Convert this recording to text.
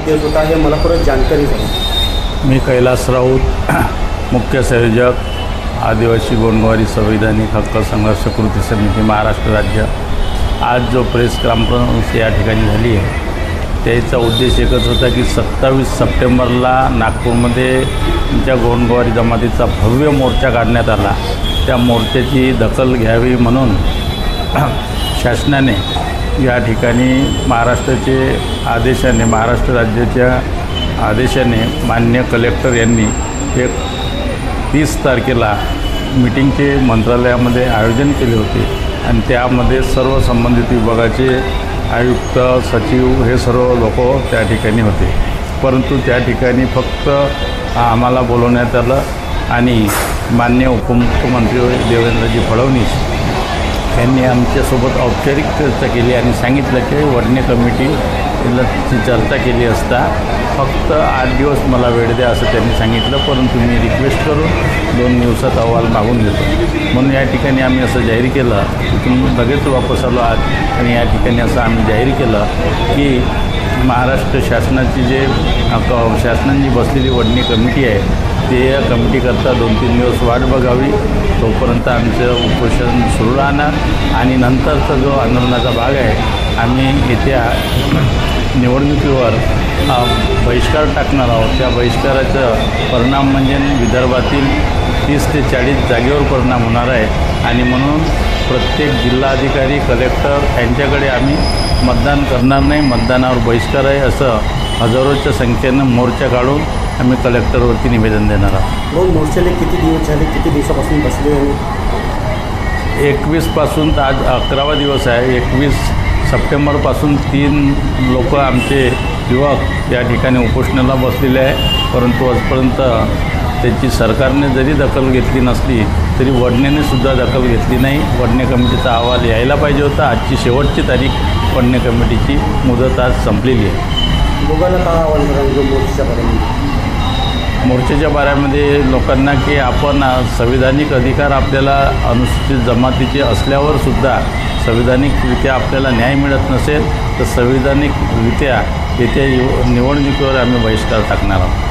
देत होता हे मला परत जानकारी द्या। मी कैलास राऊत, मुख्य संयोजक आदिवासी गोंडवारी संविधानिक हक्क संघर्ष कृती समिती महाराष्ट्र राज्य। आज जो प्रेस कॉन्फरन्स या ठिकाणी झाली आहे त्याचा उद्देश एकच होता की 27 सप्टेंबरला नागपूरमध्ये ज्या गोंडवारी जमातीचा भव्य मोर्चा काढण्यात आला त्या मोर्चाची दखल घ्यावी म्हणून शासनाने या ठिकाणी महाराष्ट्राचे आदेशाने, महाराष्ट्र राज्याच्या आदेशाने माननीय कलेक्टर यांनी एक 30 तारखेला मीटिंगचे मंत्रालयामध्ये आयोजन केले होते आणि त्यामध्ये सर्व संबंधित विभागाचे आयुक्त, सचिव हे सर्व लोक त्या ठिकाणी होते। परंतु त्या ठिकाणी फक्त आम्हाला बोलवण्यात आलं आणि माननीय उपमुख्यमंत्री देवेंद्रजी फडणवीस यांनी आमच्यासोबत औपचारिक चर्चा केली आणि सांगितलं की वर्णी कमिटीला चर्चा केली असता फक्त 8 दिवस मला वेळ द्या असं त्यांनी सांगितलं। परंतु मी रिक्वेस्ट करून 2 दिवसात अहवाल मागून घेतो म्हणून या ठिकाणी आम्ही असं जाहीर केलं की तुम्ही लगेच वापस आलो आज आणि या ठिकाणी असं आम्ही जाहीर केलं की महाराष्ट्र शासनाची शासनाने जी बसलेली वर्णी कमिटी आहे ते या कमिटीकरता 2-3 दिवस वाट बघावी, तोपर्यंत आमचं उपोषण सुरू राहणार आणि नंतरचा जो आंदोलनाचा भाग आहे आम्ही येत्या निवडणुकीवर बहिष्कार टाकणार आहोत। त्या बहिष्काराचा परिणाम म्हणजे विदर्भातील 30 ते 40 जागेवर परिणाम होणार आहे आणि म्हणून प्रत्येक जिल्हाधिकारी, कलेक्टर यांच्याकडे आम्ही मतदान करणार नाही, मतदानावर बहिष्कार आहे असं हजारोच्या संख्येनं मोर्चा काढून आम्ही कलेक्टरवरती निवेदन देणार आहोत। मग मोर्चाले किती दिवस झाले, किती दिवसापासून बसले? 21 पासून तर आज 11वा दिवस आहे। 21 सप्टेंबरपासून 3 लोक आमचे युवक या ठिकाणी उपोषणाला बसलेले आहे। परंतु आजपर्यंत त्याची सरकारने जरी दखल घेतली नसली तरी वडनेने सुद्धा दखल घेतली नाही। वडने कमिटीचा अहवाल यायला पाहिजे होता। आजची शेवटची तारीख वडने कमिटीची मुदत आज संपलेली आहे। लोकांना काय आव्हान करायचं मोर्चाच्या बाऱ्यामध्ये लोकांना की आपण संविधानिक अधिकार आपल्याला अनुसूचित जमातीचे असल्यावर सुद्धा संविधानिकरित्या आपल्याला न्याय मिळत नसेल तर संविधानिकरित्या येत्या निवडणुकीवर आम्ही बहिष्कार टाकणार आहोत।